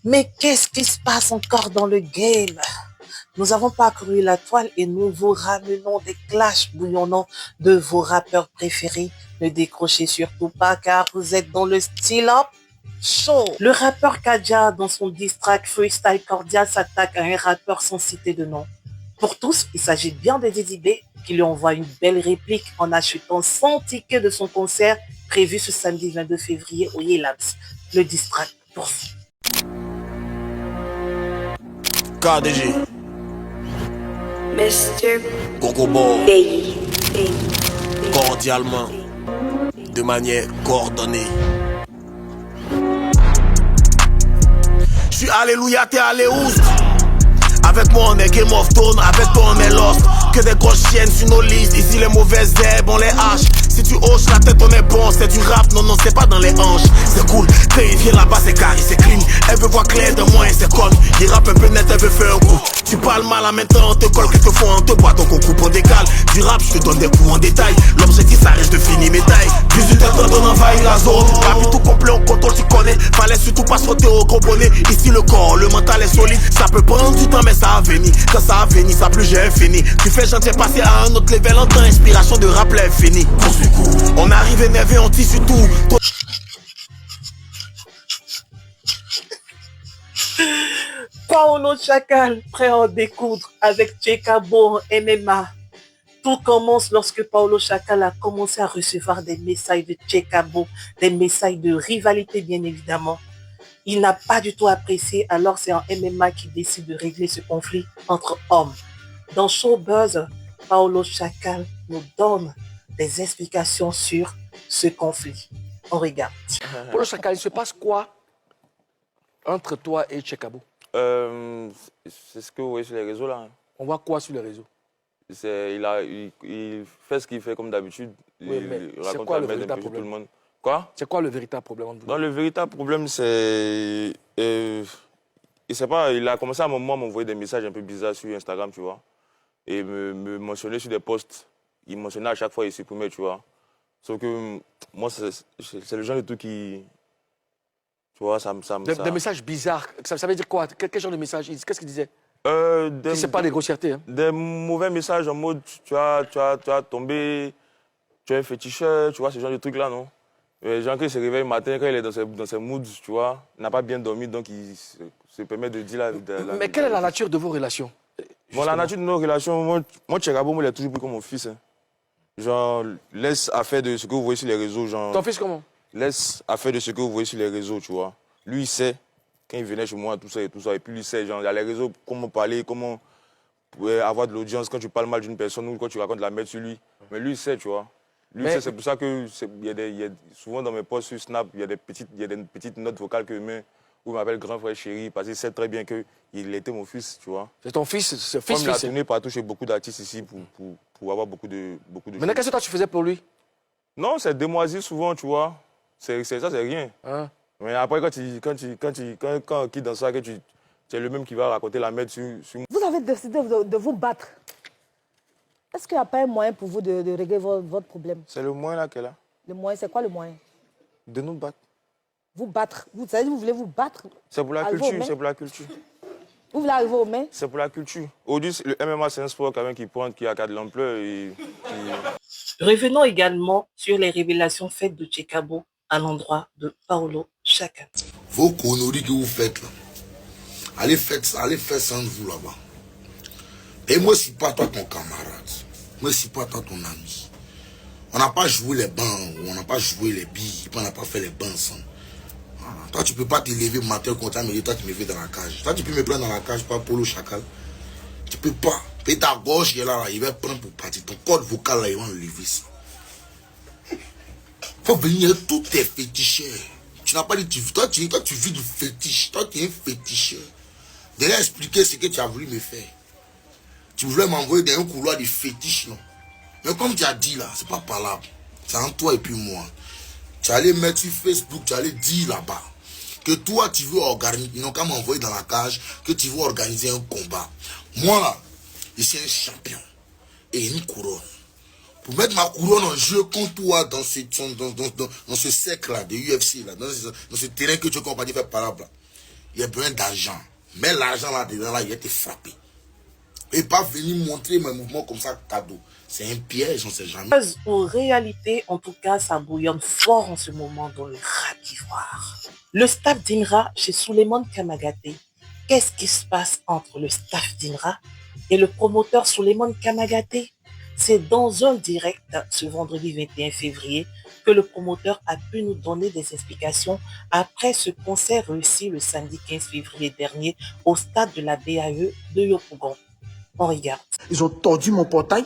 Mais qu'est-ce qui se passe encore dans le game? Nous avons parcouru la toile et nous vous ramenons des clashs bouillonnants de vos rappeurs préférés. Ne décrochez surtout pas car vous êtes dans le style up show. Le rappeur Kadja, dans son diss track Freestyle Cordial, s'attaque à un rappeur sans citer de nom. Pour tous, il s'agit bien de Diddy B qui lui envoie une belle réplique en achetant 100 tickets de son concert prévu ce samedi 22 février au Yelabs. Le diss track poursuit. KDG, Mr. Gogobo, Baby. cordialement, de manière coordonnée. Je suis Alléluia, t'es Alléoust. Avec moi on est Game of Thrones, avec toi on est Lost. Que des grosses chiennes sur nos listes, ici les mauvaises herbes on les hache. Si tu hoches la tête on est bon, c'est du rap, non c'est pas dans les hanches. C'est cool, quand il vient là-bas c'est carré, c'est clean. Elle veut voir clair de moi et c'est con. Il rappe un peu net, elle veut faire un coup. Tu parles mal en même temps, on te colle quelquefois, on te boit donc on coupe, on décale. Du rap, je te donne des coups en détail. L'objectif ça reste de finir mes tailles. 18 heures on envahit la zone. Capi tout complet, on contrôle, tu connais. Fallait surtout pas sauter au gros bonnet. Ici le corps, le mental est solide. Ça peut prendre du temps mais ça a venu. Quand ça a venu, ça plus j'ai fini. Tu fais gentil passer à un autre level en temps. Inspiration de rap est fini. On arrive énervé, on tisse tout. Paolo Chacal, prêt à en découdre avec Tchekabo en MMA. Tout commence lorsque Paolo Chacal a commencé à recevoir des messages de Tchekabo, des messages de rivalité bien évidemment. Il n'a pas du tout apprécié, alors c'est en MMA qu'il décide de régler ce conflit entre hommes. Dans Showbuzz, Paolo Chacal nous donne des explications sur ce conflit. On regarde. Paolo Chacal, il se passe quoi entre toi et Tchekabo? C'est ce que vous voyez sur les réseaux là. On voit quoi sur les réseaux? Il fait ce qu'il fait comme d'habitude. Oui, mais il c'est raconte quoi la le merde un véritable peu sur tout problème? le monde. Quoi? C'est quoi le véritable problème entre vous? Non, le véritable problème, c'est... il sait pas, il a commencé à un moment à m'envoyer des messages un peu bizarres sur Instagram, tu vois. Et me mentionner sur des posts. Il mentionnait à chaque fois, il supprimait, tu vois. Sauf que moi, c'est le genre de truc qui... Tu vois, Des messages bizarres, ça veut dire quoi? Quel genre de message? Qu'est-ce qu'il disait? C'est pas des grossièretés. Hein? Des mauvais messages en mode, tu as tombé, tu es un féticheur, tu vois, ce genre de trucs-là, non? Les gens qui se réveillent le matin, quand il est dans ses moods, tu vois, il n'a pas bien dormi, donc il se permet de dire Mais quelle est la nature de vos relations? Bon, la nature de nos relations, moi Tchekabo, il est toujours pris comme mon fils. Hein. Genre, laisse affaire de ce que vous voyez sur les réseaux. Genre, ton fils comment? Laisse affaire de ce que vous voyez sur les réseaux, tu vois. Lui, il sait, quand il venait chez moi, tout ça et tout ça. Et puis, lui, il sait, genre, il y a les réseaux, comment parler, comment avoir de l'audience quand tu parles mal d'une personne ou quand tu racontes la merde sur lui. Mais lui, il sait, tu vois. Lui, c'est pour ça que souvent dans mes posts sur Snap, il y a des petites notes vocales que je mets où il m'appelle grand frère chéri, parce qu'il sait très bien qu'il était mon fils, tu vois. C'est ton fils, c'est fils. Comme il a tourné partout chez beaucoup d'artistes ici pour avoir beaucoup de Maintenant, qu'est-ce que toi tu faisais pour lui? Non, c'est démoisi souvent, tu vois. Ça, c'est rien. Hein? Mais après, quand on quitte dans ça, que tu es le même qui va raconter la merde sur moi. Vous avez décidé de vous battre. Est-ce qu'il n'y a pas un moyen pour vous de régler votre problème? C'est le moyen là qu'elle a. Le moyen, c'est quoi le moyen? De nous battre. Vous battre. Vous savez, vous voulez vous battre? C'est pour la culture, c'est pour la culture. Vous voulez arriver aux mains? C'est pour la culture. Aujourd'hui, le MMA, c'est un sport quand même qui a de l'ampleur. Revenons également sur les révélations faites de Tchekabo à l'endroit de Paolo Chacal. Vos conneries que vous faites là, allez faire sans vous là-bas. Et moi, je ne suis pas toi ton camarade. Moi, je ne suis pas toi ton ami. On n'a pas joué les bancs, on n'a pas joué les billes, on n'a pas fait les bancs ensemble. Toi, tu ne peux pas te lever matin contre mais toi, tu me mets dans la cage. Toi, tu peux me prendre dans la cage par Paolo Chacal. Tu peux pas. Puis ta gauche, il est là, il va prendre pour partir. Ton code vocal, là, il va enlever ça. Faut venir, tout est féticheur. Tu n'as pas dit, toi, tu vis du fétiche. Toi, tu es un féticheur. De leur expliquer ce que tu as voulu me faire. Tu voulais m'envoyer dans un couloir de fétiche, non? Mais comme tu as dit là, c'est pas parlable. C'est entre toi et puis moi. Tu allais mettre sur Facebook, tu allais dire là-bas que toi, tu veux organiser, ils n'ont qu'à m'envoyer dans la cage, que tu veux organiser un combat. Moi là, je suis un champion. Et une couronne. Pour mettre ma couronne en jeu contre toi dans ce cercle là de UFC, là, dans ce terrain que tu veux qu'on va dire faire parlable là. il y a besoin d'argent. Mets l'argent là-dedans, là, il va te frapper. Et pas venir montrer mes mouvements comme ça, cadeau. C'est un piège, on ne sait jamais. En réalité, en tout cas, ça bouillonne fort en ce moment dans le rap d'ivoire. Le staff d'INRA chez Souleymane Kamagaté. Qu'est-ce qui se passe entre le staff d'INRA et le promoteur Souleymane Kamagaté? C'est dans un direct ce vendredi 21 février que le promoteur a pu nous donner des explications après ce concert réussi le samedi 15 février dernier au stade de la BAE de Yopougon. On regarde. Ils ont tordu mon portail.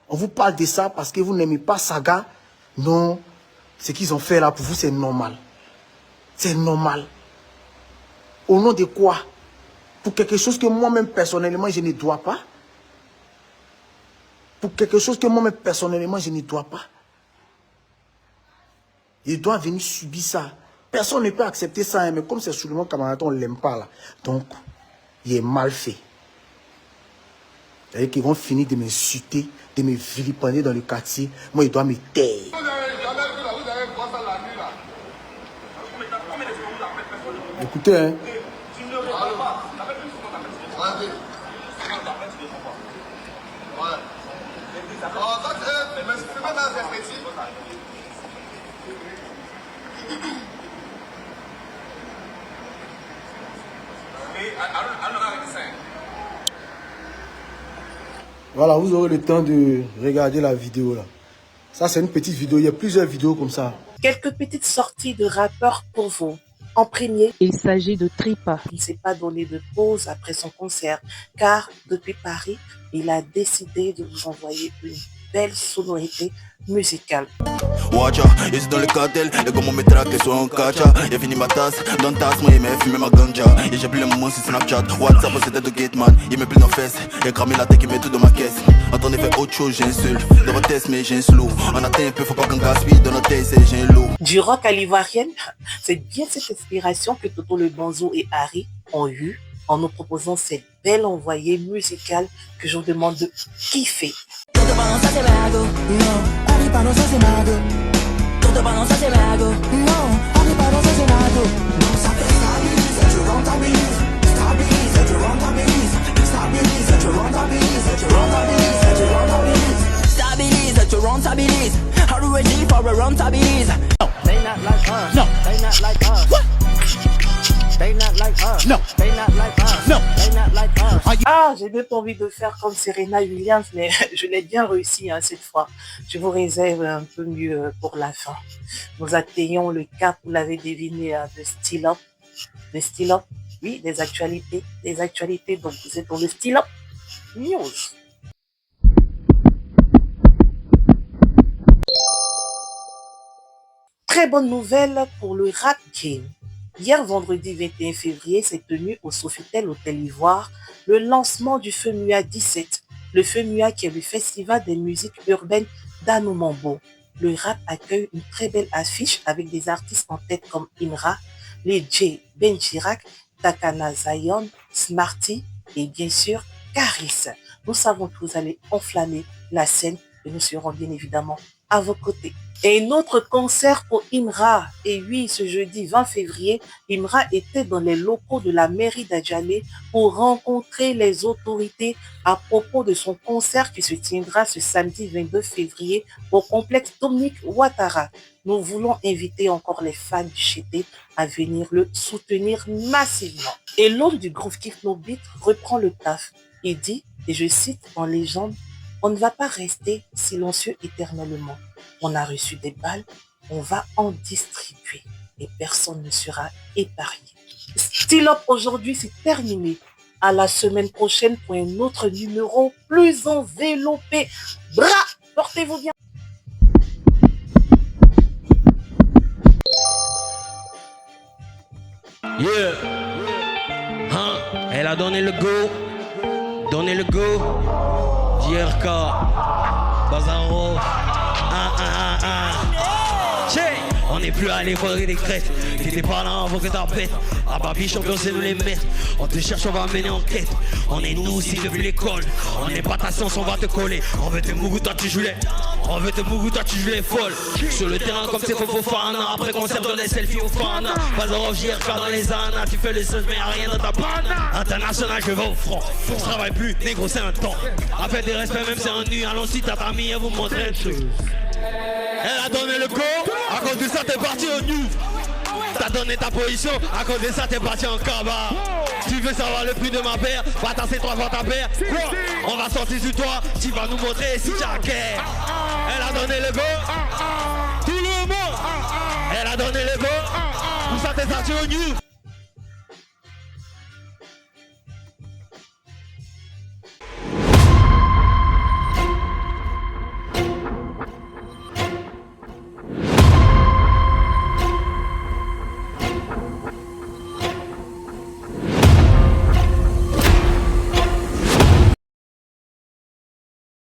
On vous parle de ça parce que vous n'aimez pas Saga. Non, ce qu'ils ont fait là pour vous, c'est normal. C'est normal. Au nom de quoi? Pour quelque chose que moi-même personnellement, je ne dois pas? Pour quelque chose que moi-même personnellement, je ne dois pas? Il doit venir subir ça. Personne ne peut accepter ça, hein, mais comme c'est sous le monde camarade, on ne l'aime pas là. Donc, il est mal fait. C'est-à-dire qu'ils vont finir de m'insulter, de me vilipender dans le quartier. Moi, il doit me taire. Écoutez, hein. Voilà, vous aurez le temps de regarder la vidéo là. Ça, c'est une petite vidéo. Il y a plusieurs vidéos comme ça. Quelques petites sorties de rappeurs pour vous. En premier, il s'agit de Tripa. Il ne s'est pas donné de pause après son concert, car depuis Paris, il a décidé de vous envoyer une belle sonorité musicale. Watcha, je suis dans le cartel, et comme on me traque, soit en cacha. J'ai fini ma tasse, dans ta tasse, moi il m'a fumé ma ganja. Et j'ai plus les moments sur Snapchat, WhatsApp, c'était de Gateman. Il met plus dans fesses, il a cramé la tête, il met tout dans ma caisse. Attendez, fait autre chose, j'insulte. Dans votre test, mais j'ai un slow. On atteint un peu, faut pas qu'on gaspille. Dans notre test, j'ai un lot. Du rock à l'ivoirienne, c'est bien cette inspiration que Toto le Bonzo et Harry ont eu en nous proposant cette belle envoyée musicale que je vous demande de kiffer. Ah, j'ai même pas envie de faire comme Serena Williams, mais je l'ai bien réussi hein, cette fois. Je vous réserve un peu mieux pour la fin. Nous atteignons le cap, vous l'avez deviné, hein, de Style Up. De Style Up, oui, des actualités. Donc vous êtes dans le Style Up News. Très bonne nouvelle pour le rap game. Hier, vendredi 21 février, s'est tenu au Sofitel Hôtel Ivoire le lancement du FEMUA 17. Le FEMUA qui est le festival des musiques urbaines d'Anoumambo. Le rap accueille une très belle affiche avec des artistes en tête comme INRA, les J, Ben Chirac, Takana Zion, Smarty et bien sûr Caris. Nous savons que vous allez enflammer la scène et nous serons bien évidemment à vos côtés. Et un autre concert pour INRA. Et oui, ce jeudi 20 février, INRA était dans les locaux de la mairie d'Adjamé pour rencontrer les autorités à propos de son concert qui se tiendra ce samedi 22 février au complexe Dominique Ouattara. Nous voulons inviter encore les fans du Chété à venir le soutenir massivement. Et l'homme du groupe Kiff No Beat reprend le taf. Il dit, et je cite en légende, « On ne va pas rester silencieux éternellement. On a reçu des balles, on va en distribuer et personne ne sera épargné. » Style Up aujourd'hui, c'est terminé. À la semaine prochaine pour un autre numéro plus enveloppé. Bra, portez-vous bien. Yeah, elle a donné le go, JRK, Bazaro, Che. On n'est plus à l'école des crêtes. T'étais pas là avant que t'en pètes. Ah Babi, champion, c'est nous les maîtres. On te cherche, on va mener enquête. On est nous aussi depuis l'école. On n'est pas ta science, on va te coller. On veut te mougou, toi tu joues les. On veut te mougou, toi tu joues les folles. Sur le terrain comme c'est Fofana. Après concert, donne les selfies aux fans. Pas en JRK dans les années. Tu fais le seul, mais y'a rien dans ta panne. International, je vais au front. On travaille plus, négro, c'est un temps. Après des respects, même c'est un nu. Allons-y, ta famille, elle vous montre une chose. Elle a donné le go. À cause de ça, t'es parti au news. T'as donné ta position. À cause de ça, t'es parti en cabas. Tu veux savoir le prix de ma paire? Va tasser 3 fois ta paire. Quoi? On va sortir sur toi. Tu vas nous montrer si t'as care. Elle a donné le go. Tout le monde. Elle a donné le go. Pour ça, t'es sorti au news.